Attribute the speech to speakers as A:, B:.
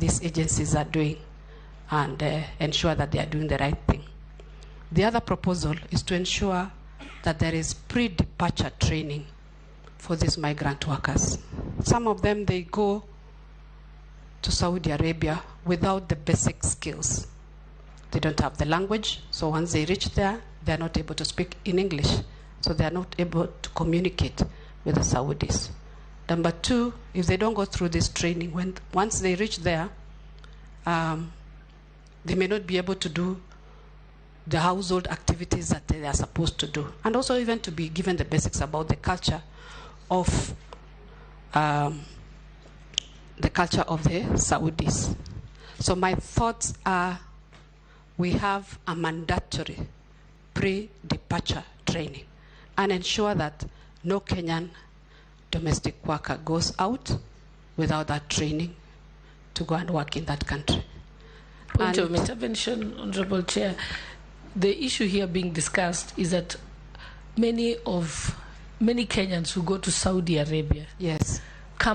A: these agencies are doing and ensure that they are doing the right thing. The other proposal is to ensure that there is pre-departure training for these migrant workers. Some of them, they go to Saudi Arabia without the basic skills. They don't have the language, so once they reach there, they're not able to speak in English, so they're not able to communicate with the Saudis. Number two, if they don't go through this training, once they reach there, they may not be able to do the household activities that they are supposed to do, and also even to be given the basics about the culture of the Saudis. So my thoughts are, we have a mandatory pre-departure training and ensure that no Kenyan domestic worker goes out without that training to go and work in that country.
B: Point of intervention, Honorable Chair. The issue here being discussed is that many Kenyans who go to Saudi Arabia,
A: yes,